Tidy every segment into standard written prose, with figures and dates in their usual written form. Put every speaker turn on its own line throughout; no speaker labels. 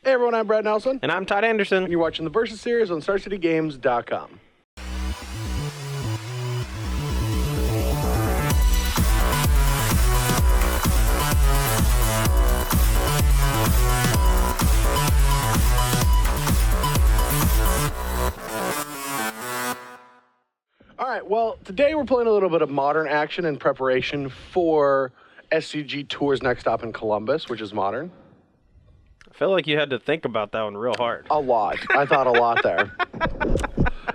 Hey everyone, I'm Brad Nelson.
And I'm Todd Anderson.
And you're watching the Versus series on StarCityGames.com. All right, well, today we're playing a little bit of modern action in preparation for SCG Tour's next stop in Columbus, which is modern.
I feel like you had to think about that one real hard.
A lot. I thought a lot there.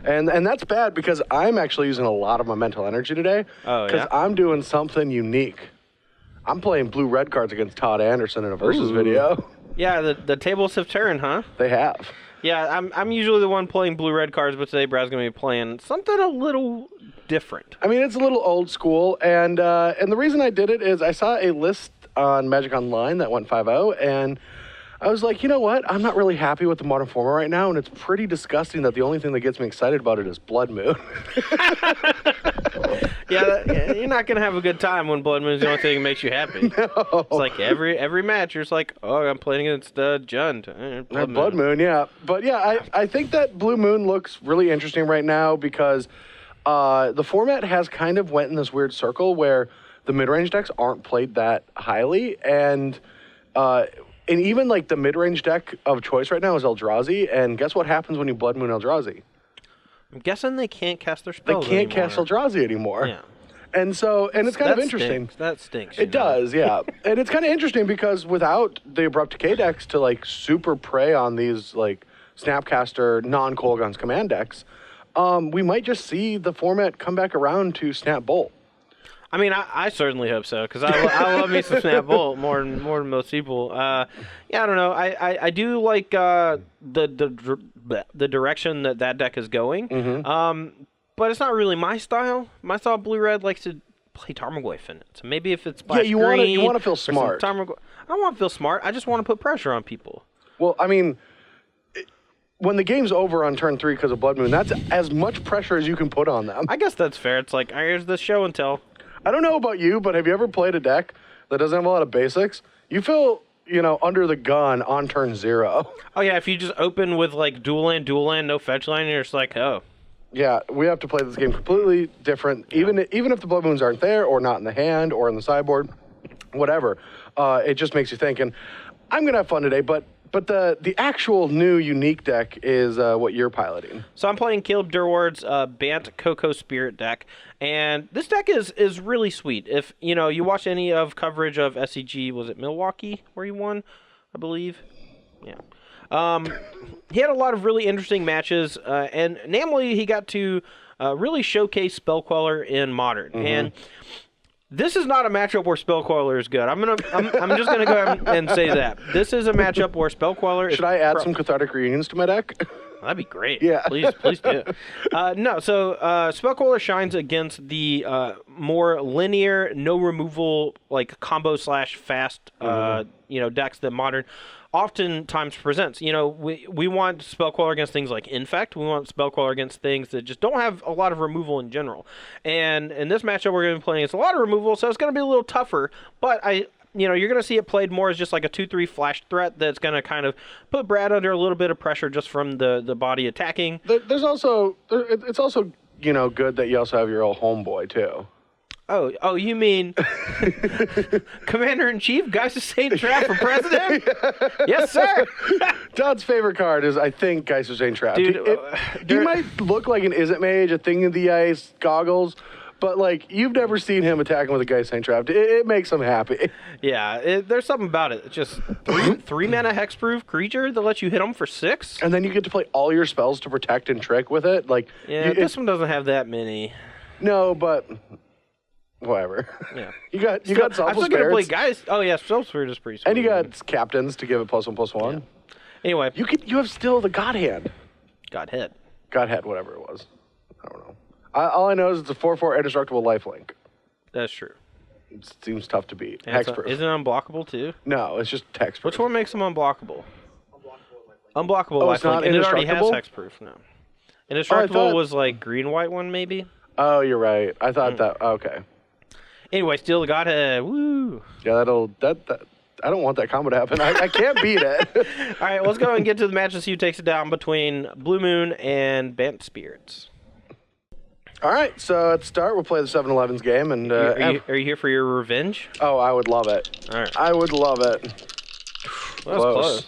And that's bad because I'm actually using a lot of my mental energy today.
Oh, yeah?
Because I'm doing something unique. I'm playing blue-red cards against Todd Anderson in a Versus video.
Yeah, the tables have turned, huh?
They have.
Yeah, I'm usually the one playing blue-red cards, but today Brad's going to be playing something a little different.
I mean, it's a little old school, and the reason I did it is I saw a list on Magic Online that went 5-0, and I was like, you know what? I'm not really happy with the modern format right now, and it's pretty disgusting that the only thing that gets me excited about it is Blood Moon.
Yeah, you're not going to have a good time when Blood Moon's the only thing that makes you happy.
No.
It's like every match, you're just like, oh, I'm playing against Jund.
Blood Moon, yeah. But yeah, I think that Blue Moon looks really interesting right now because the format has kind of went in this weird circle where the mid-range decks aren't played that highly, and even like the mid-range deck of choice right now is Eldrazi, and guess what happens when you Blood Moon Eldrazi?
I'm guessing they can't cast their spells
They can't cast Eldrazi anymore.
Yeah.
And it's kind of interesting.
That stinks.
It does, yeah. And it's kind of interesting because without the Abrupt Decay decks to like super prey on these like Snapcaster non-Kolaghan's command decks, we might just see the format come back around to Snap Bolt.
I mean, I certainly hope so, because I love me some Snap Bolt more than most people. Yeah, I don't know. I do like the direction that deck is going.
Mm-hmm.
But it's not really my style. My style, blue-red, likes to play Tarmogoyf in it. So maybe if it's
you want to feel smart.
I don't want to feel smart. I just want to put pressure on people.
Well, I mean, when the game's over on turn 3 because of Blood Moon, that's as much pressure as you can put on them.
I guess that's fair. It's like, here's the show and tell.
I don't know about you, but have you ever played a deck that doesn't have a lot of basics? You feel, under the gun on turn 0.
Oh, yeah, if you just open with, like, dual land, no fetch line, you're just like, oh.
Yeah, we have to play this game completely different, yeah. Even if the Blood Moons aren't there or not in the hand or in the sideboard, whatever. It just makes you think. And I'm going to have fun today, but the actual new unique deck is what you're piloting.
So I'm playing Caleb Durward's Bant Cocoa Spirit deck, and this deck is really sweet. If you watch any of coverage of SCG, was it Milwaukee where he won, I believe? Yeah. He had a lot of really interesting matches, and namely he got to really showcase Spellqueller in Modern. Mm-hmm. And this is not a matchup where Spellqueller is good. I'm just gonna go ahead and say that this is a matchup where Spellqueller is.
Should I add some Cathartic Reunions to my deck?
That'd be great.
Yeah,
please do. No, so Spellqueller shines against the more linear, no removal, like combo / fast, decks that Modern oftentimes presents. We want Spellqueller against things like Infect. We want Spellqueller against things that just don't have a lot of removal in general. And in this matchup, we're going to be playing against a lot of removal, so it's going to be a little tougher. But you're going to see it played more as just like a 2/3 flash threat that's going to kind of put Brad under a little bit of pressure just from the body attacking.
It's also good that you also have your old homeboy too.
Oh, you mean Commander-in-Chief, Geist Saint Trap for President? Yes, sir.
Todd's favorite card is, I think, Geist Saint Trap.
Dude,
he might look like an Izzet Mage, a Thing of the Ice, goggles, but you've never seen him attacking with a Geist Saint Trap. It makes him happy.
Yeah, there's something about it. It's just three mana hexproof creature that lets you hit them for 6,
and then you get to play all your spells to protect and trick with it.
This one doesn't have that many.
No, but. Whatever.
Yeah.
You got Soulful
I'm still going to play guys. Oh, yeah, Soulful Spirit is pretty sweet.
And you got captains to give it +1/+1.
Yeah. Anyway.
You have still the God Hand.
Godhead,
whatever it was. I don't know. All I know is it's a 4/4 indestructible lifelink.
That's true.
It seems tough to beat.
Hexproof. Isn't it unblockable, too?
No, it's just hexproof.
Which one makes them unblockable? Unblockable
lifelink. It's not
and it already has
indestructible?
hexproof, no. Indestructible was like green-white one, maybe?
Oh, you're right. I thought that. Okay.
Anyway, steal the Godhead. Woo!
Yeah, I don't want that combo to happen. I can't beat it.
All right, let's go and get to the match and see who takes it down between Blue Moon and Bant Spirits.
All right, so at the start, we'll play the 7-Elevens game. And
Are you here for your revenge?
Oh, I would love it.
All right.
I would love it.
That was close.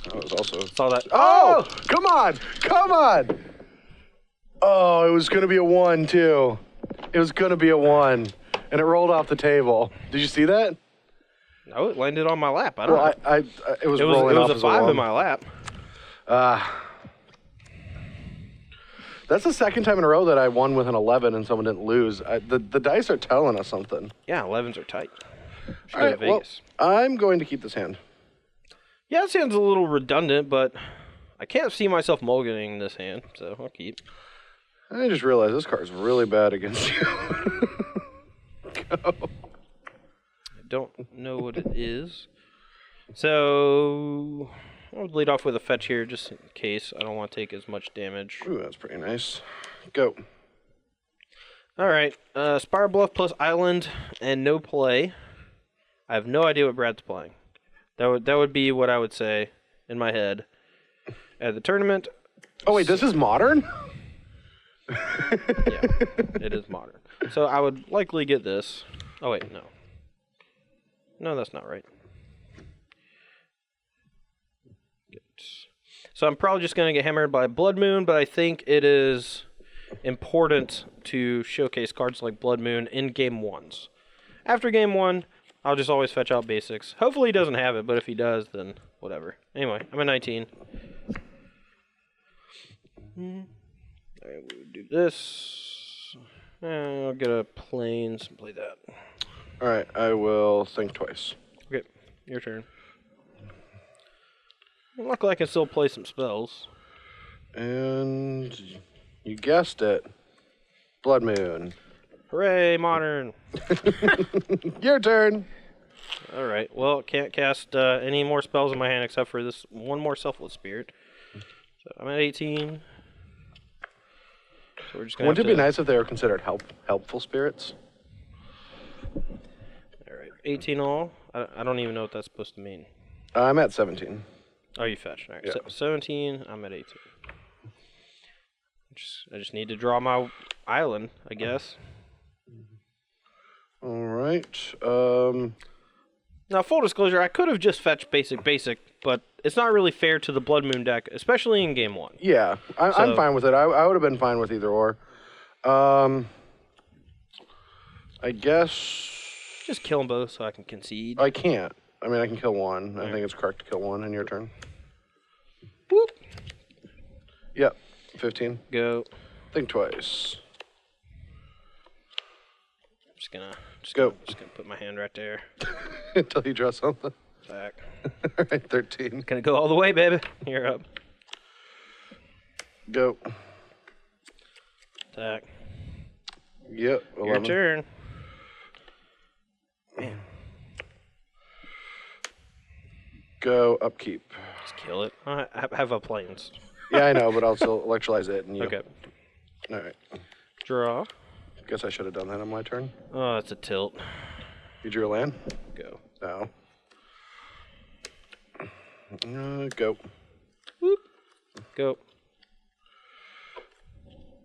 That was also...
Saw that.
Oh! Come on! Come on! Oh, it was going to be a 1, too. It was going to be a 1. And it rolled off the table. Did you see that?
No, it landed on my lap. I don't know.
It was rolling off
a 5 in my lap.
That's the second time in a row that I won with an 11 and someone didn't lose. The dice are telling us something.
Yeah, 11s are tight. Should
All
go
right,
to Vegas.
well, I'm going to keep this hand.
Yeah, this hand's a little redundant, but I can't see myself mulliganing this hand, so I'll keep.
I just realized this card's really bad against you. Go.
I don't know what it is. So I'll lead off with a fetch here just in case. I don't want to take as much damage.
Ooh, that's pretty nice. Go.
All right. Spire Bluff plus Island and no play. I have no idea what Brad's playing. That would be what I would say in my head at the tournament.
Oh, wait, this is modern?
Yeah, it is modern. So I would likely get this. Oh, wait, no. No, that's not right. So I'm probably just going to get hammered by Blood Moon, but I think it is important to showcase cards like Blood Moon in game 1s. After game 1, I'll just always fetch out basics. Hopefully he doesn't have it, but if he does, then whatever. Anyway, I'm at 19. Alright, we'll do this. I'll get a plains and play that.
Alright, I will think twice.
Okay, your turn. Luckily I can still play some spells.
And you guessed it. Blood Moon.
Hooray, modern!
Your turn.
Alright, well, can't cast any more spells in my hand except for this one more Selfless Spirit. So I'm at 18. So we're just gonna
Wouldn't it be nice if they were considered helpful spirits?
Alright, 18 all. I don't even know what that's supposed to mean.
I'm at 17.
Oh, you fetched. Alright,
Yeah.
17, I'm at 18. I just need to draw my island, I guess.
Alright.
Now, full disclosure, I could have just fetched basic, but it's not really fair to the Blood Moon deck, especially in game 1.
Yeah, I'm fine with it. I would have been fine with either or. I guess...
Just kill them both so I can concede.
I can't. I mean, I can kill one. I think it's correct to kill one in your turn.
Whoop.
Yep, 15.
Go.
Think twice.
Just gonna put my hand right there.
Until you draw something.
Back.
All right, 13.
Gonna go all the way, baby. You're up.
Go.
Attack.
Yep, 11.
Your turn. Man.
Go, upkeep.
Just kill it. I have a plains.
Yeah, I know, but I'll still electrolyze it. And you.
Okay.
All right.
Draw.
Guess I should have done that on my turn.
Oh, that's a tilt.
You drew a land?
Go.
No. Go.
Whoop. Go.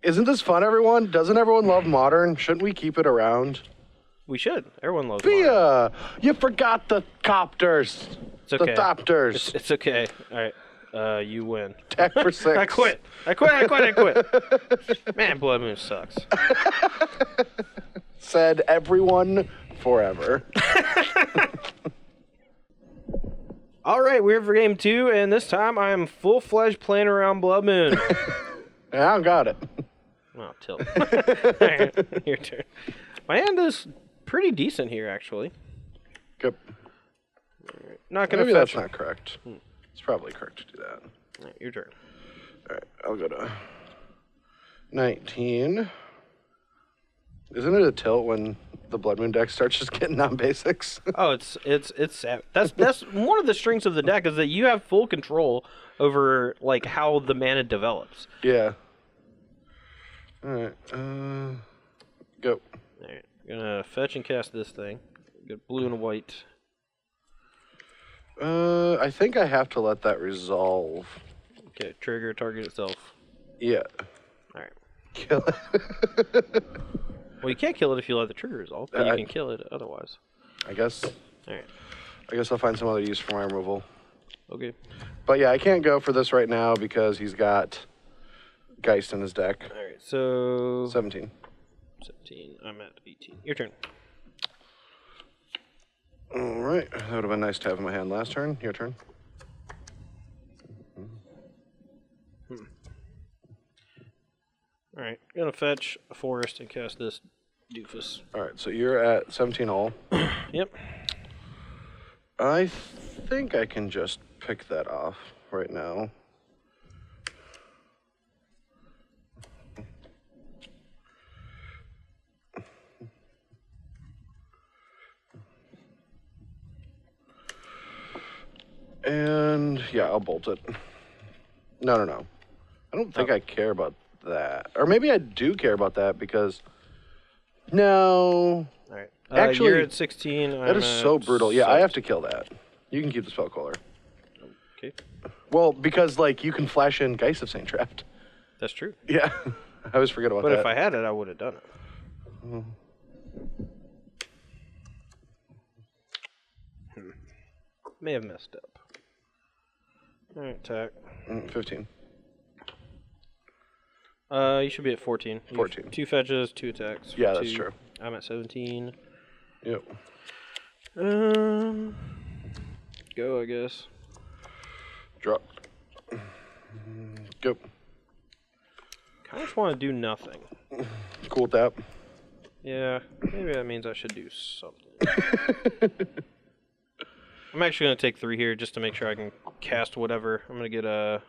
Isn't this fun, everyone? Doesn't everyone love Modern? Shouldn't we keep it around?
We should. Everyone loves Modern.
Bia! You forgot the copters.
It's okay.
The thopters.
It's okay. All right. You win.
Attack for 6.
I quit. Man, Blood Moon sucks.
Said everyone forever.
All right, we're here for game 2, and this time I am full-fledged playing around Blood Moon.
Yeah, I got it.
Oh, tilt. All right, your turn. My hand is pretty decent here, actually.
Good.
Not gonna
Maybe
fetch.
that's not correct. It's probably correct to do that.
All right, your turn.
All right, I'll go to 19. Isn't it a tilt when the Blood Moon deck starts just getting non-basics?
Oh, it's sad. That's one of the strengths of the deck is that you have full control over like how the mana develops.
Yeah. All right. Go.
All right, Gonna fetch and cast this thing. Got blue and white.
I think I have to let that resolve.
Okay, trigger, target itself.
Yeah.
Alright.
Kill it.
Well, you can't kill it if you let the trigger resolve, but you can kill it otherwise.
I guess.
Alright.
I guess I'll find some other use for my removal.
Okay.
But yeah, I can't go for this right now because he's got Geist in his deck.
Alright, so...
17.
17. I'm at 18. Your turn.
Alright. That would have been nice to have in my hand last turn. Your turn.
Alright, gonna fetch a forest and cast this doofus.
Alright, so you're at 17 all.
Yep.
I think I can just pick that off right now. And yeah, I'll bolt it. No. I don't think I care about that. Or maybe I do care about that because no.
Alright.
Actually,
you're at 16.
That is so brutal. Yeah, I have to kill that. You can keep the spell caller.
Okay.
Well, because like you can flash in Geist of Saint Trapped.
That's true.
Yeah. I always forget about that.
But if I had it, I would have done it. May have messed up. Alright, attack.
15.
You should be at 14.
14.
2 fetches, 2 attacks.
Yeah, that's true.
I'm at 17.
Yep.
Go, I guess.
Drop. Go.
Kind of just want to do nothing.
Cool with that.
Yeah, maybe that means I should do something. I'm actually going to take 3 here just to make sure I can cast whatever. I'm going to get a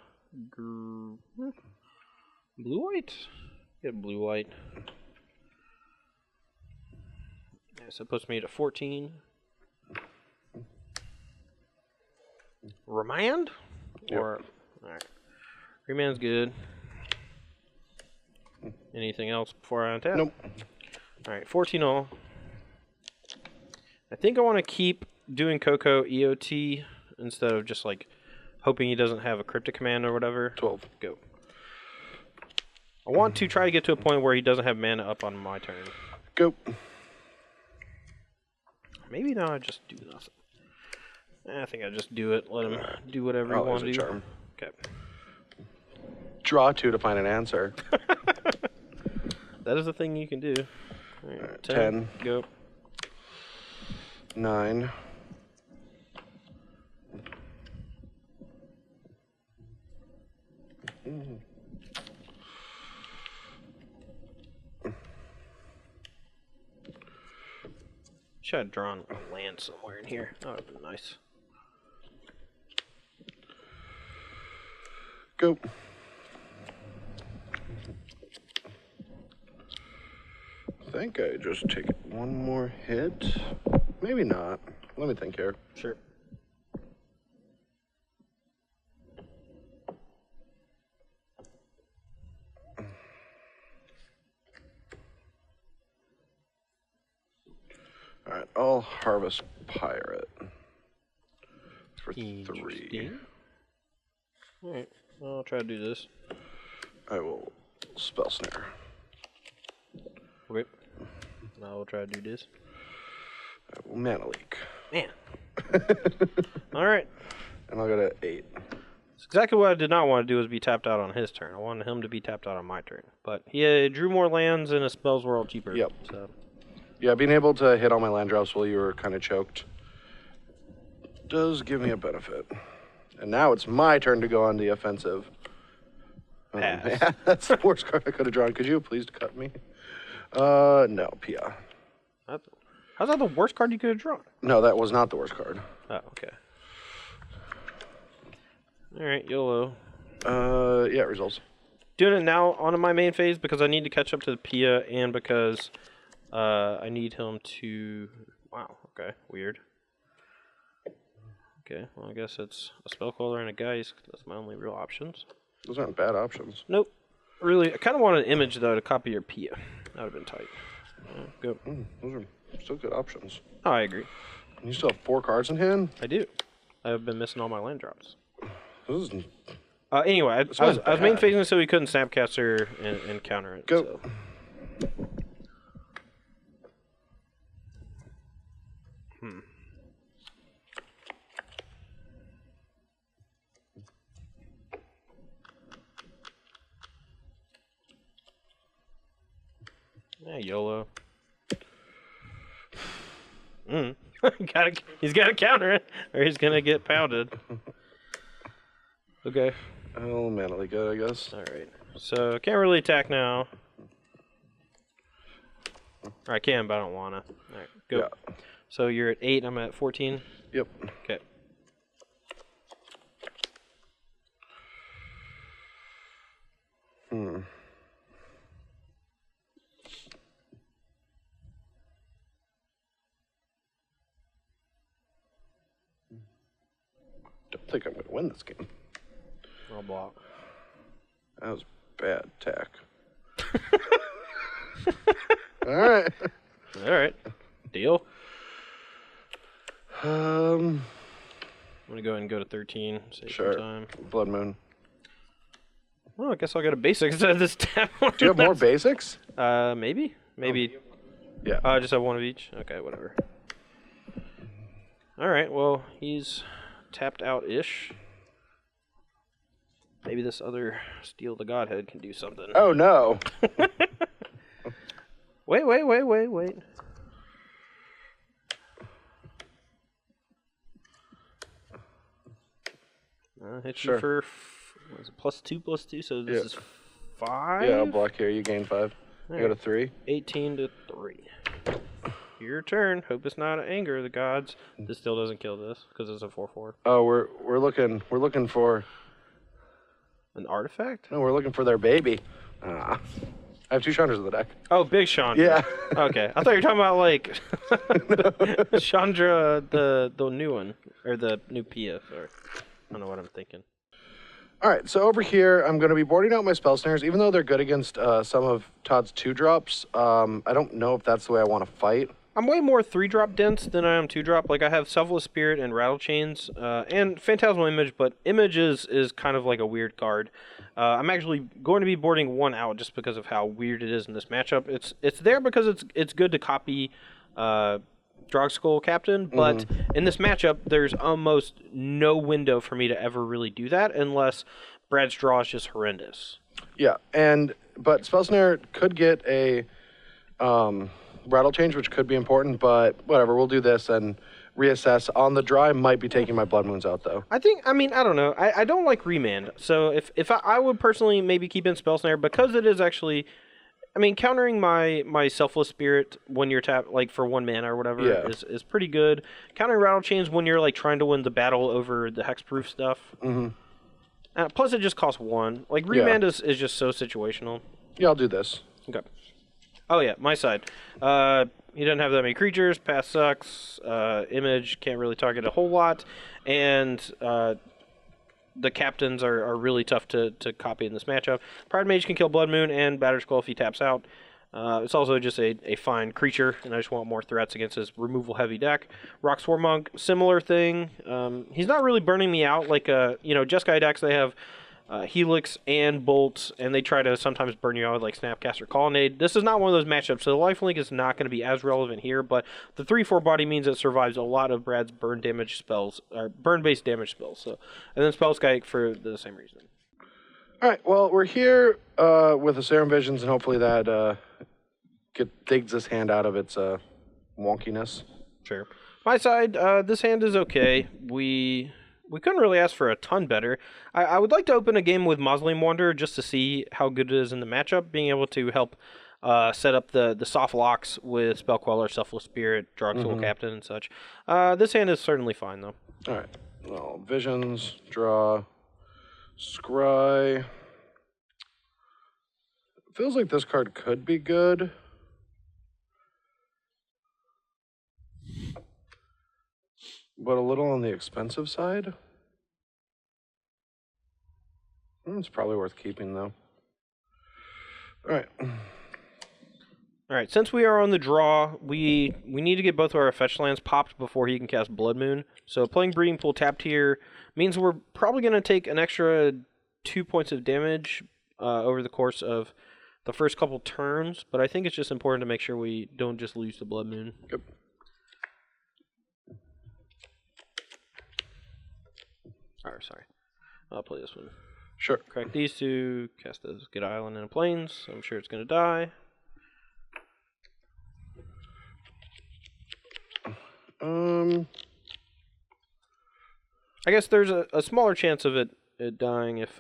blue-white? Get blue-white. Yeah, so it puts me at 14. Remand?
Yep.
Or, alright. Remand's good. Anything else before I untap?
Nope.
Alright, 14 all. I think I want to keep doing Coco EOT instead of just like hoping he doesn't have a cryptic command or whatever.
12.
Go. I want to try to get to a point where he doesn't have mana up on my turn.
Go.
Maybe now I just do nothing. I think I just do it. Let him do whatever he wants to do.
Charm.
Okay.
Draw 2 to find an answer.
That is a thing you can do. Right,
10.
Go.
9.
Should have drawn a land somewhere in here. That would have been nice.
Go. I think I just take one more hit. Maybe not. Let me think here.
Sure.
Alright, I'll Harvest Pirate for 3.
Interesting. Alright, I'll try to do this.
I will Spell Snare.
Okay. Now we'll try to do this.
I will Mana Leak.
Man. Alright.
And I'll go to 8.
That's exactly what I did not want to do was be tapped out on his turn. I wanted him to be tapped out on my turn. But he drew more lands and his spells were all cheaper.
Yep.
So.
Yeah, being able to hit all my land drops while you were kind of choked does give me a benefit. And now it's my turn to go on the offensive.
Pass.
That's the worst card I could have drawn. Could you please cut me? No, Pia.
How's that the worst card you could have drawn?
No, that was not the worst card.
Oh, okay. Alright, YOLO.
Yeah, it results.
Doing it now on my main phase because I need to catch up to the Pia and because I need him to... Wow, okay, weird. Okay, well I guess it's a Spellcaller and a Geist. That's my only real options.
Those aren't bad options.
Nope. Really, I kind of wanted an image though to copy your Pia. That would have been tight. Go.
Those are still good options.
Oh, I agree.
You still have 4 cards in hand?
I do. I've been missing all my land drops.
This is...
Anyway, I was main phasing so he couldn't Snapcaster and counter it.
Go.
So. Yeah, YOLO. He's got to counter it, or he's gonna get pounded. Okay.
Oh, manly good, I guess.
All right. So can't really attack now. Or I can, but I don't wanna. All right, go.
Yeah.
So you're at 8. I'm at 14.
Yep.
Okay.
Don't think I'm gonna win this game.
I'll block.
That was bad tack. All right.
All right. Deal.
Um.
I'm gonna go ahead and go to 13. Save
Sure.
some time.
Blood Moon.
Well, I guess I'll get a basic instead of this tab.
Do you have more basics?
Maybe.
Yeah.
I just have one of each. Okay, whatever. All right. Well, he's tapped out-ish. Maybe this other Steal the Godhead can do something.
Oh no.
Wait. Hit
Sure.
you for what is it, +2/+2, so this is 5.
Yeah, I'll block here. You gain 5. You go to 3.
18 to 3. Your turn. Hope it's not anger of the gods. This still doesn't kill this because it's a 4/4.
Oh, we're looking for
An artifact?
no, we're looking for their baby. I have 2 Chandras in the deck.
Oh, Big Chandra.
Yeah.
Okay, I thought you were talking about like Chandra, the new one or the new Pia. Or I don't know what I'm thinking.
All right, so over here, I'm going to be boarding out my spell snares, even though they're good against some of Todd's 2-drops. I don't know if that's the way I want to fight.
I'm way more 3-drop dense than I am 2-drop. Like I have Selfless Spirit and Rattle Chains, and Phantasmal Image, but Image is kind of like a weird card. I'm actually going to be boarding 1 out just because of how weird it is in this matchup. It's there because it's good to copy Drogskull Captain, but in this matchup, there's almost no window for me to ever really do that unless Brad's draw is just horrendous.
Yeah, but Spell Snare could get a Rattle Change, which could be important, but whatever, we'll do this and reassess. On the draw, I might be taking my Blood Moons out, though.
I don't know. I don't like Remand, so if I would personally maybe keep in Spell Snare because it is actually... countering my Selfless Spirit when you're tapped, like for 1 mana or whatever, is pretty good. Countering Rattle Chains when you're like trying to win the battle over the hexproof stuff. Plus, it just costs 1. Like Remand is just so situational.
Yeah, I'll do this.
Okay. Oh yeah, my side. He doesn't have that many creatures. Pass sucks. Image can't really target a whole lot, and the captains are really tough to copy in this matchup. Pride Mage can kill Blood Moon and Batterskull if he taps out. It's also just a fine creature, and I just want more threats against his removal-heavy deck. Rock Swarm Monk, similar thing. He's not really burning me out like Jeskai decks. They have Helix and Bolt, and they try to sometimes burn you out with like Snapcaster Colonnade. This is not one of those matchups, so the Lifelink is not going to be as relevant here, but the 3/4 body means it survives a lot of Brad's burn damage spells, or burn-based damage spells. So, and then Spellskite for the same reason.
All right, well, we're here with the Serum Visions, and hopefully that digs this hand out of its wonkiness.
Sure. My side, this hand is okay. We couldn't really ask for a ton better. I would like to open a game with Mausoleum Wanderer just to see how good it is in the matchup, being able to help set up the soft locks with Spell Queller, Selfless Spirit, Drogskull Captain, and such. This hand is certainly fine, though.
All right. Well, Visions, draw, Scry. Feels like this card could be good. But a little on the expensive side. It's probably worth keeping, though. All right.
All right, since we are on the draw, we need to get both of our fetch lands popped before he can cast Blood Moon. So playing Breeding Pool tapped here means we're probably going to take an extra 2 points of damage over the course of the first couple turns, but I think it's just important to make sure we don't just lose the Blood Moon.
Yep.
Sorry. I'll play this one.
Sure.
Crack these two, cast a Good Island in the Plains. I'm sure it's going to die. I guess there's a smaller chance of it dying if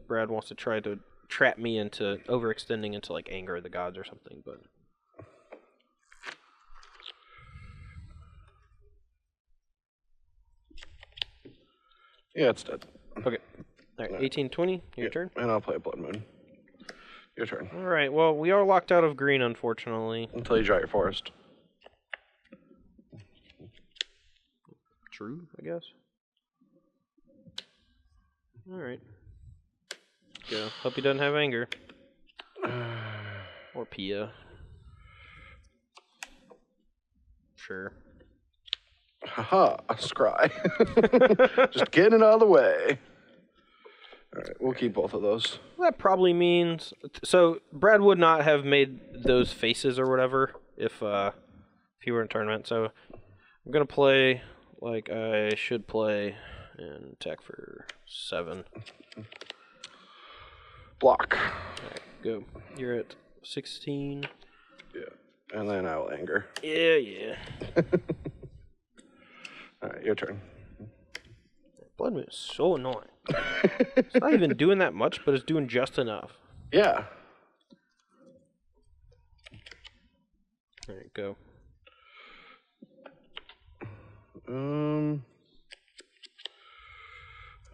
Brad wants to try to trap me into overextending into like Anger of the Gods or something, but
yeah, it's dead.
okay. All right, 18-20, your turn.
And I'll play Blood Moon. Your turn.
All right, well, we are locked out of green, unfortunately.
Until you draw your forest.
True, I guess. All right. Yeah, hope he doesn't have Anger. Or Pia. Sure.
Haha, a scry. Just getting it out of the way. All right, we'll keep both of those.
That probably means... So, Brad would not have made those faces or whatever if he were in tournament. So, I'm going to play like I should play and attack for 7.
Block.
All right, go. You're at 16.
Yeah, and then I will Anger.
Yeah.
All right, your turn.
Blood Moon is so annoying. It's not even doing that much, but it's doing just enough.
Yeah.
All right, go.
I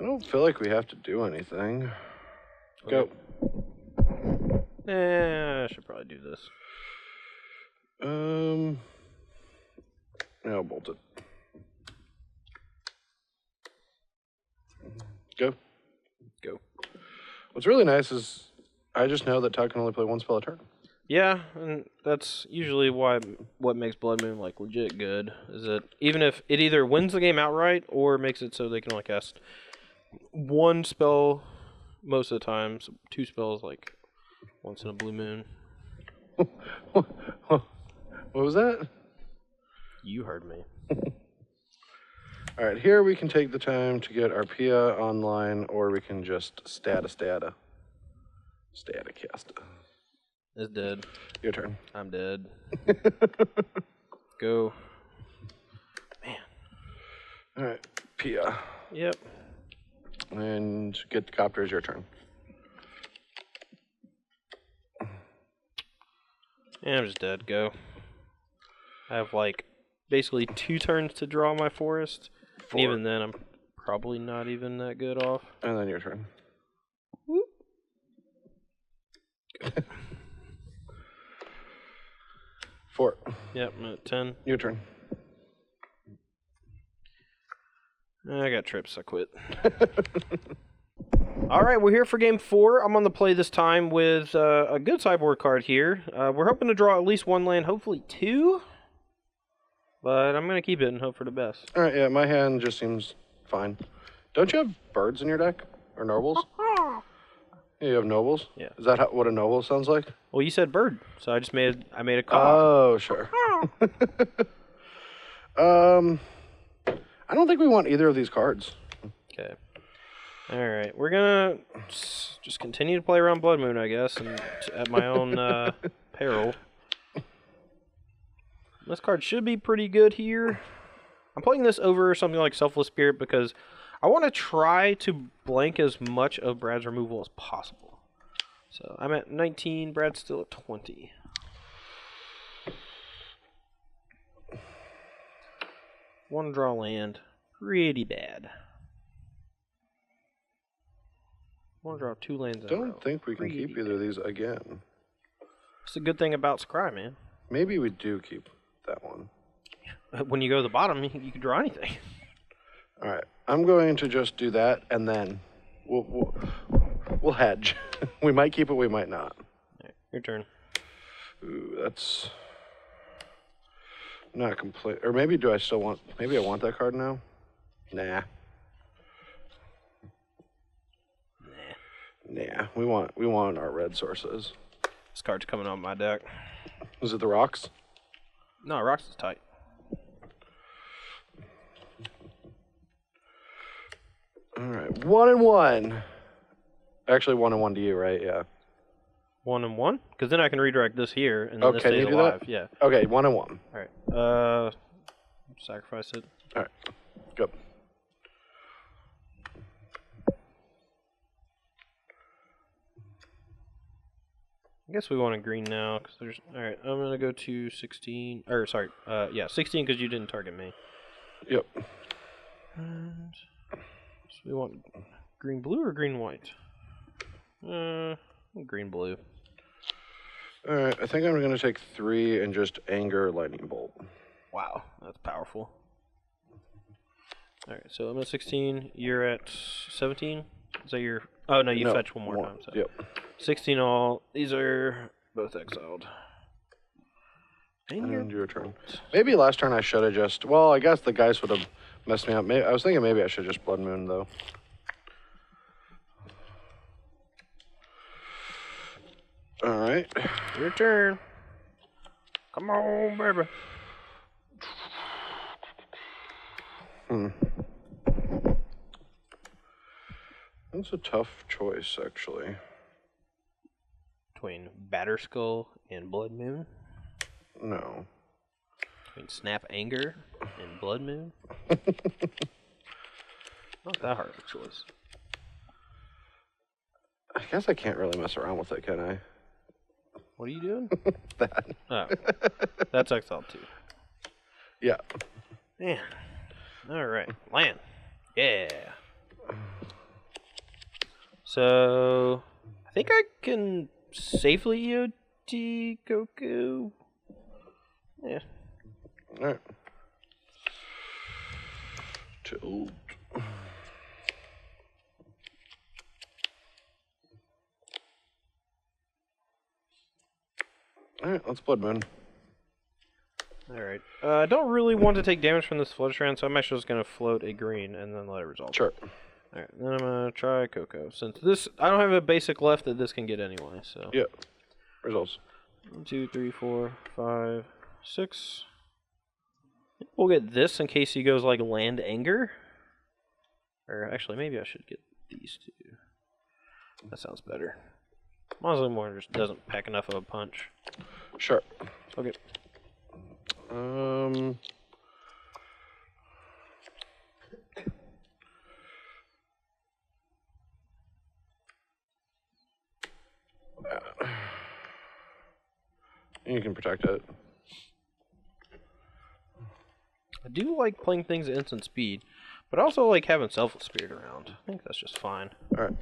don't feel like we have to do anything.
Okay.
Go.
I should probably do this.
I'll bolt it. Go. What's really nice is I just know that Todd can only play one spell a turn.
Yeah, and that's usually what makes Blood Moon like legit good. Is that even if it either wins the game outright or makes it so they can only cast one spell most of the time, so 2 spells like once in a blue moon.
What was that?
You heard me.
All right, here we can take the time to get our Pia online, or we can just stata cast.
It's dead.
Your turn.
I'm dead. Go. Man.
All right, Pia.
Yep.
And get the copters. Your turn.
Yeah, I'm just dead. Go. I have like basically 2 turns to draw my forest.
4.
And even then, I'm probably not even that good off.
And then your turn.
Whoop.
4.
Yep, I'm at 10.
Your turn.
I got trips. I quit. All right, we're here for game 4. I'm on the play this time with a good sideboard card here. We're hoping to draw at least 1 land, hopefully 2. But I'm going to keep it and hope for the best.
All right, yeah, my hand just seems fine. Don't you have birds in your deck? Or nobles? Yeah, you have nobles?
Yeah.
Is that what a noble sounds like?
Well, you said bird, so I just made a call.
Oh, sure. I don't think we want either of these cards.
Okay. All right, we're going to just continue to play around Blood Moon, I guess, and at my own peril. This card should be pretty good here. I'm playing this over something like Selfless Spirit because I want to try to blank as much of Brad's removal as possible. So I'm at 19, Brad's still at 20. One draw land. Pretty bad. One draw 2 lands in a row.
Don't think we can keep either of these again.
It's a good thing about Scry, man.
Maybe we do keep that one.
When you go to the bottom, you can draw anything.
All right, I'm going to just do that, and then we'll hedge. We might keep it, we might not.
Right, your turn.
Ooh, that's not complete. Or maybe do I still want? Maybe I want that card now. Nah. Nah. We want our red sources.
This card's coming on my deck.
Is it the rocks?
No, rocks is tight.
All right, 1-1. Actually, 1-1 to you, right? Yeah.
1-1? Because then I can redirect this here, and then this
can
stays
you do
alive.
that?
Yeah.
Okay, 1-1.
All right. Sacrifice it.
All right. Go.
I guess we want a green now, because there's... Alright, I'm going to go to 16... Or, sorry, yeah, 16 because you didn't target me.
Yep.
And... So we want green-blue or green-white? Green-blue.
Alright, I think I'm going to take 3 and just anger lightning bolt.
Wow, that's powerful. Alright, so I'm at 16, you're at 17? Is that your... Oh, no, you fetch one more time. So.
Yep.
16 all. These are both exiled.
And your turn. Maybe last turn I should have just... Well, I guess the guys would have messed me up. I was thinking maybe I should just Blood Moon, though. All right.
Your turn. Come on, baby.
That's a tough choice, actually.
Between Batterskull and Blood Moon?
No.
Between Snap Anger and Blood Moon? Not that hard of a choice.
I guess I can't really mess around with it, can I?
What are you doing?
That.
Oh, that's exiled too.
Yeah.
Man. Alright. Land. Yeah. So, I think I can safely EOT Goku. Yeah.
Alright. Tilt. Alright, let's Blood Moon.
Alright. I don't really want to take damage from this Flood Strand, so I'm actually just going to float a green and then let it resolve.
Sure.
Alright, then I'm going to try Coco. Since this, I don't have a basic left that this can get anyway, so.
Yeah. Resolves.
1, 2, 3, 4, 5, 6. We'll get this in case he goes like Land Anger. Or actually, maybe I should get these two. That sounds better. Mosley Moore just doesn't pack enough of a punch.
Sure.
Okay.
You can protect it.
I do like playing things at instant speed, but I also like having Selfless Spirit around. I think that's just fine.
Alright.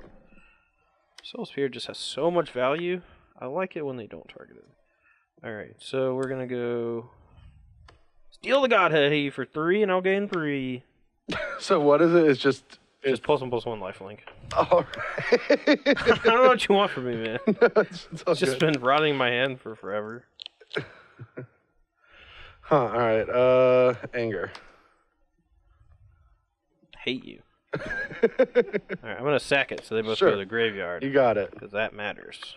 Selfless Spirit just has so much value. I like it when they don't target it. Alright, so we're going to go... Steal the Godhead for 3, and I'll gain 3.
So what is it? It's just...
Just +1/+1 lifelink.
Alright.
I don't know what you want from me, man.
No, it's all
Just
good.
been rotting my hand for forever.
Huh, alright. Anger.
Hate you. Alright, I'm going to sack it so they both go to the graveyard.
You got it.
Because that matters.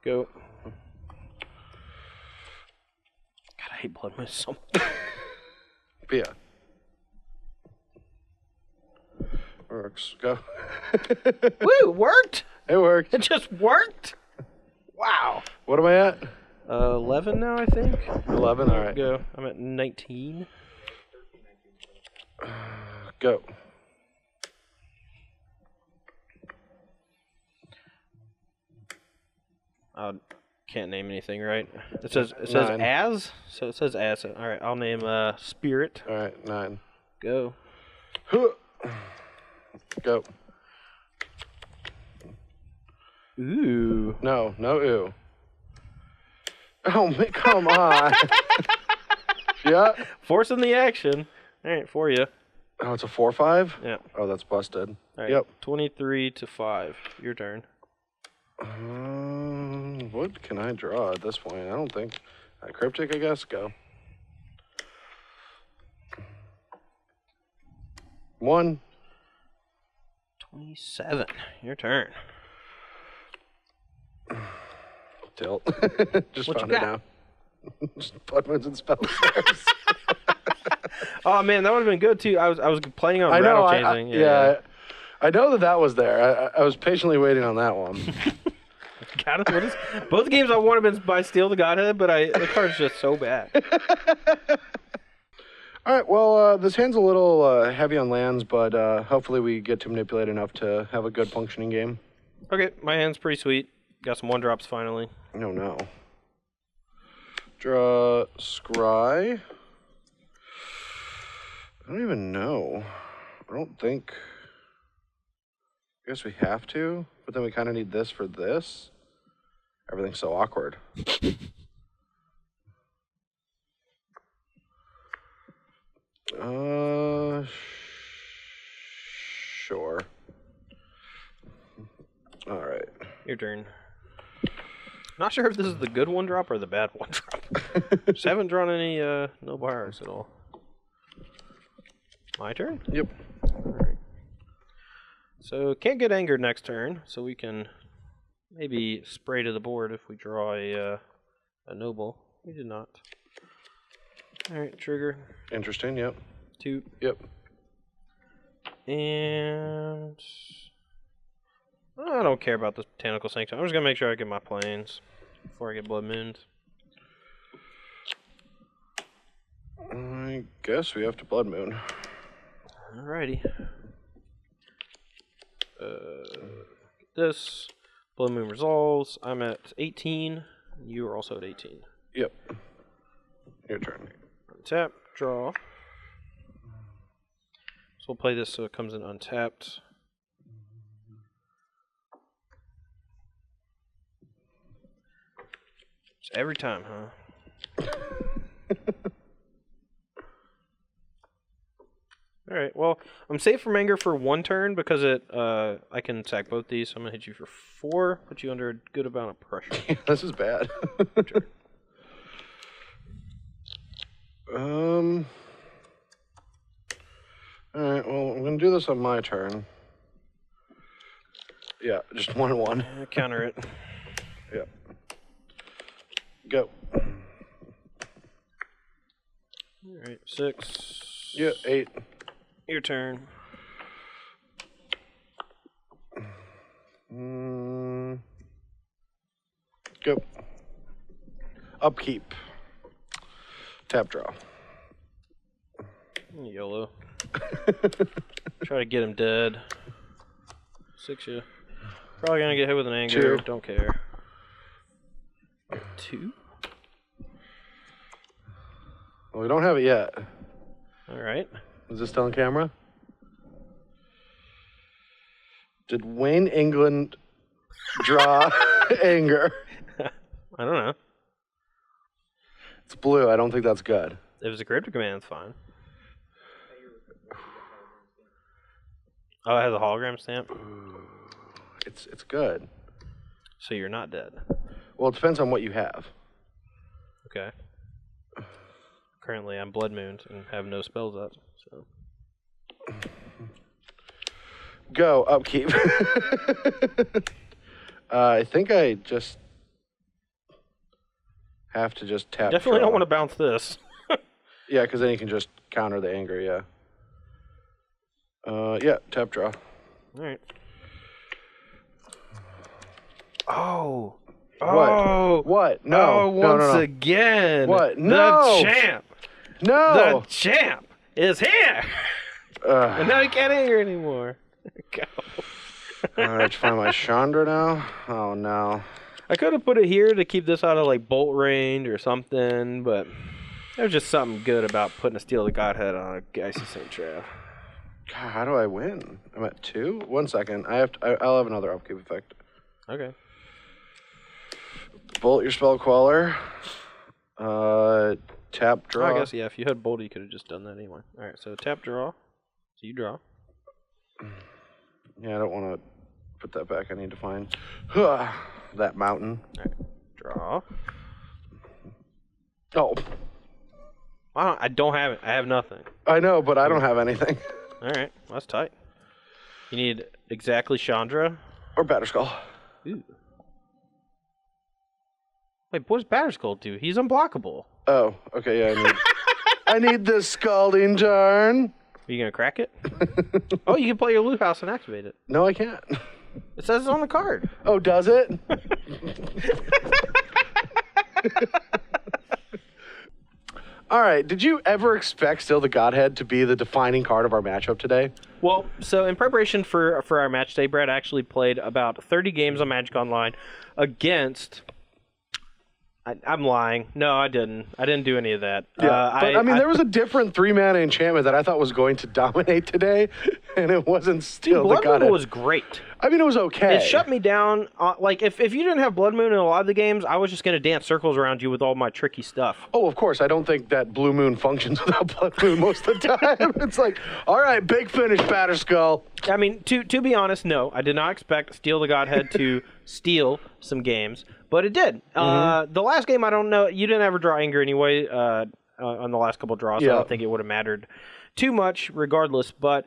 Go. God, I hate Blood Moon so much.
But yeah. Works. Go.
Woo, worked?
It worked.
It just worked? Wow.
What am I at?
11 now, I think.
11, alright.
Go. I'm at 19.
Go.
Can't name anything, right? It says
9.
as, so it says as. All right, I'll name Spirit.
All right, 9.
Go.
Go.
Ooh.
No ooh. Oh, come on. Yeah.
Forcing the action. All right, for you.
Oh, it's a 4/5.
Yeah.
Oh, that's busted.
All right.
Yep.
23 to 5. Your turn.
What can I draw at this point? I don't think. Cryptic, I guess. Go. 1.
27. Your turn.
Tilt. Just
What
found
you
it
got?
now. Just Blood Moons and Spells.
Oh man, that would have been good too. I was planning on
I know.
rattle chasing.
Yeah. I know that was there. I was patiently waiting on that one.
God, what is, both games I won have been by Steal the Godhead, but the card's just so bad.
All right. Well, this hand's a little heavy on lands, but hopefully we get to manipulate enough to have a good functioning game.
Okay, my hand's pretty sweet. Got some 1-drops finally.
Oh no. Draw Scry. I don't even know. I don't think. I guess we have to, but then we kind of need this for this. Everything's so awkward. Sure. All right.
Your turn. Not sure if this is the good 1-drop or the bad 1-drop. Just haven't drawn any no bars at all. My turn?
Yep.
Alright. So can't get angered next turn, so we can maybe spray to the board if we draw a noble. We did not. Alright, trigger.
Interesting, yep.
2.
Yep.
And I don't care about this Botanical Sanctum. I'm just gonna make sure I get my planes before I get Blood Moons.
I guess we have to Blood Moon.
Alrighty. This Blood Moon resolves. I'm at 18. You are also at 18.
Yep. Your turn.
Untap, draw. So we'll play this so it comes in untapped. It's every time, huh? Alright, well, I'm safe from anger for 1 turn because I can sack both these, so I'm going to hit you for 4, put you under a good amount of pressure.
This is bad. Alright, well, I'm going to do this on my turn. Yeah, just 1-1.
Counter it.
Yep. Go.
Alright, 6.
Yeah, 8.
Your turn.
Go. Upkeep. Tap draw.
YOLO. Try to get him dead. 6 you. Probably gonna get hit with an anger.
2.
Don't care. 2?
Well, we don't have it yet.
Alright.
Is this still on camera? Did Wayne England draw anger?
I don't know.
It's blue. I don't think that's good.
If it's a cryptic command, it's fine. Oh, it has a hologram stamp?
It's good.
So you're not dead.
Well, it depends on what you have.
Okay. Currently, I'm Blood Mooned and have no spells up, so...
Go, upkeep. I think I just have to just tap.
Definitely
draw.
don't want to bounce this.
Yeah, because then you can just counter the anger, yeah. Yeah, tap draw.
Alright. Oh!
What?
Oh!
What? No.
Oh,
no,
once
no.
again!
What? No!
The champ!
No!
The champ is here! And now he can't anger anymore. Go.
I have to find my Chandra now? Oh, no.
I could have put it here to keep this out of like bolt range or something, but there's just something good about putting a Steel the Godhead on a Icy Saint Trap.
God, how do I win? I'm at 2? 1 second. I'll have another upkeep effect.
Okay.
Bolt your spell queller. Tap draw.
Oh, I guess, yeah, if you had bolt, you could have just done that anyway. Alright, so tap draw. So you draw.
Yeah, I don't want to put that back. I need to find that mountain.
Alright. Draw.
Oh,
I don't have it. I have nothing.
I know, but I don't have anything.
All right, well, that's tight. You need exactly Chandra.
Or Batterskull.
Ooh. Wait, what does Batterskull do? He's unblockable.
Oh, okay, yeah, I need the Scalding Jarn.
Are you gonna crack it? Oh, you can play your loot house and activate it.
No, I can't.
It says it's on the card.
Oh, does it? All right. Did you ever expect Still the Godhead to be the defining card of our matchup today?
Well, so in preparation for our match day, Brad actually played about 30 games on Magic Online against... I'm lying. No, I didn't. I didn't do any of that.
Yeah, but there was a different 3-mana enchantment that I thought was going to dominate today, and it wasn't Still the Godhead.
Blood Moon was great.
I mean, it was okay.
It shut me down. If you didn't have Blood Moon in a lot of the games, I was just going to dance circles around you with all my tricky stuff.
Oh, of course. I don't think that Blue Moon functions without Blood Moon most of the time. It's like, all right, big finish, Batterskull.
I mean, to be honest, no. I did not expect Steal the Godhead to steal some games, but it did. The last game, I don't know. You didn't ever draw Anger anyway on the last couple draws, so I don't think it would have mattered too much regardless, but...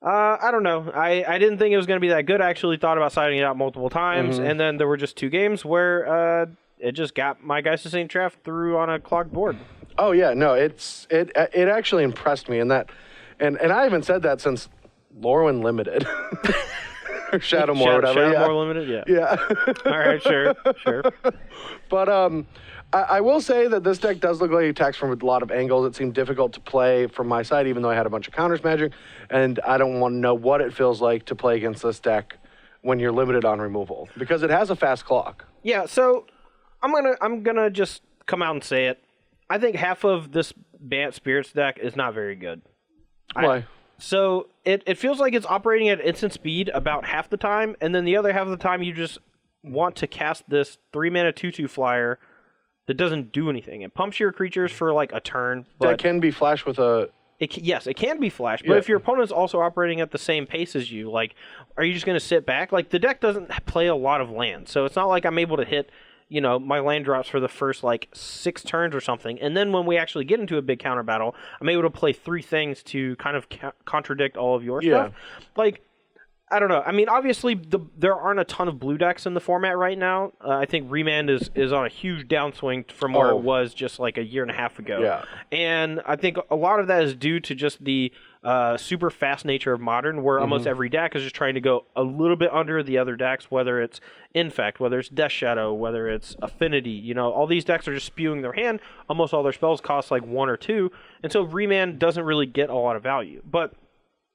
I don't know. I didn't think it was going to be that good. I actually thought about siding it out multiple times, and then there were just 2 games where it just got my Geist of St. Traff through on a clogged board.
Oh yeah, no, it actually impressed me in that, and I haven't said that since Lorwyn Limited. Or Shadowmoor, whatever.
Shadowmoor Limited, yeah.
Yeah.
All right, sure.
But I will say that this deck does look like it attacks from a lot of angles. It seemed difficult to play from my side, even though I had a bunch of counters magic, and I don't want to know what it feels like to play against this deck when you're limited on removal, because it has a fast clock.
Yeah, so I'm gonna just come out and say it. I think half of this Bant Spirits deck is not very good.
Why?
So it feels like it's operating at instant speed about half the time, and then the other half of the time you just want to cast this 3-mana 2/2 flyer that doesn't do anything. It pumps your creatures for like a turn. But
that can be flash with a...
Yes, it can be flash, but if your opponent's also operating at the same pace as you, like, are you just going to sit back? Like, the deck doesn't play a lot of lands, so it's not like I'm able to hit, my land drops for the first, 6 turns or something, and then when we actually get into a big counter battle, I'm able to play 3 things to kind of contradict all of your stuff. Like, I don't know. I mean, obviously, there aren't a ton of blue decks in the format right now. I think Remand is on a huge downswing from where it was just like a year and a half ago.
Yeah.
And I think a lot of that is due to just the super fast nature of Modern, where almost every deck is just trying to go a little bit under the other decks, whether it's Infect, whether it's Death Shadow, whether it's Affinity. All these decks are just spewing their hand. Almost all their spells cost like 1 or 2. And so Remand doesn't really get a lot of value. But...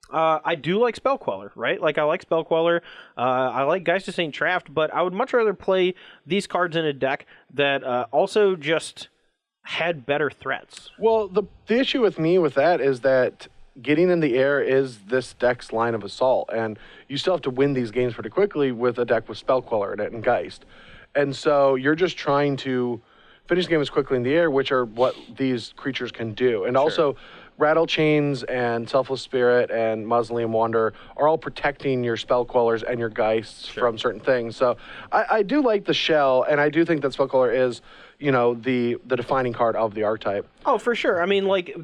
I do like Spell Queller, right? Like, I like Spell Queller. I like Geist of St. Traff, but I would much rather play these cards in a deck that also just had better threats.
Well, the issue with me with that is that getting in the air is this deck's line of assault, and you still have to win these games pretty quickly with a deck with Spell Queller in it and Geist. And so you're just trying to finish the game as quickly in the air, which are what these creatures can do. And also... Rattle Chains and Selfless Spirit and Mausoleum Wander are all protecting your Spell Quellers and your Geists from certain things. So I do like the shell, and I do think that Spell Queller is, the defining card of the archetype.
Oh, for sure. I mean, like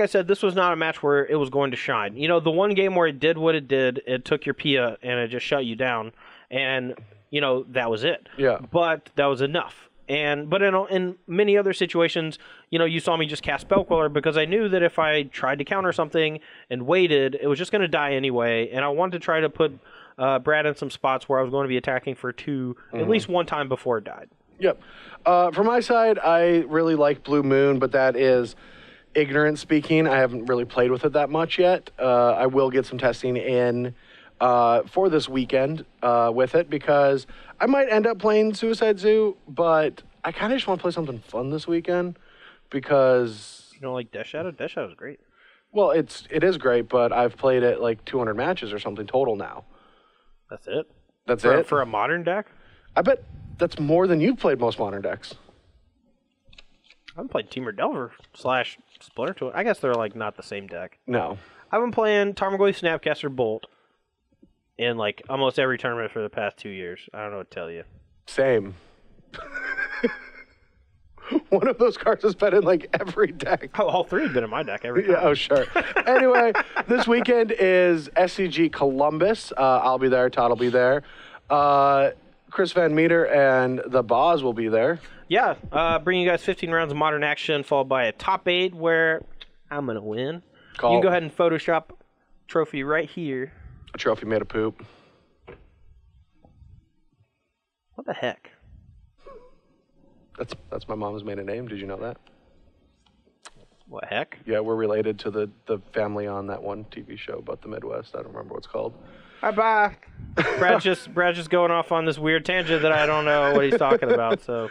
I said, this was not a match where it was going to shine. The one game where it did what it did, it took your Pia and it just shut you down, and, that was it.
Yeah.
But that was enough. But in many other situations, you saw me just cast Spell Queller because I knew that if I tried to counter something and waited, it was just going to die anyway. And I wanted to try to put Brad in some spots where I was going to be attacking for 2 at least one time before it died.
Yep. From my side, I really like Blue Moon, but that is ignorant speaking. I haven't really played with it that much yet. I will get some testing in for this weekend with it, because I might end up playing Suicide Zoo, but I kind of just want to play something fun this weekend, because...
You don't like Death Shadow? Death Shadow's great.
Well, it is great, but I've played it like 200 matches or something total now.
That's it?
That's it?
For a Modern deck?
I bet that's more than you've played most Modern decks.
I haven't played Temur Delver / Splinter Tool. I guess they're like not the same deck.
No.
I've been playing Tarmogoyf Snapcaster Bolt in like almost every tournament for the past 2 years. I don't know what to tell you.
Same. One of those cards has been in like every deck.
Oh, all three have been in my deck every time.
Yeah, oh, sure. Anyway, this weekend is SCG Columbus. I'll be there. Todd will be there. Chris Van Meter and the Boz will be there.
Yeah, bringing you guys 15 rounds of Modern action, followed by a top 8 where I'm going to win.
Call.
You can go ahead and Photoshop trophy right here.
A trophy made of poop.
What the heck?
That's my mom's maiden name. Did you know that?
What heck?
Yeah, we're related to the family on that one TV show about the Midwest. I don't remember what it's called.
Bye. Brad's just going off on this weird tangent that I don't know what he's talking about. So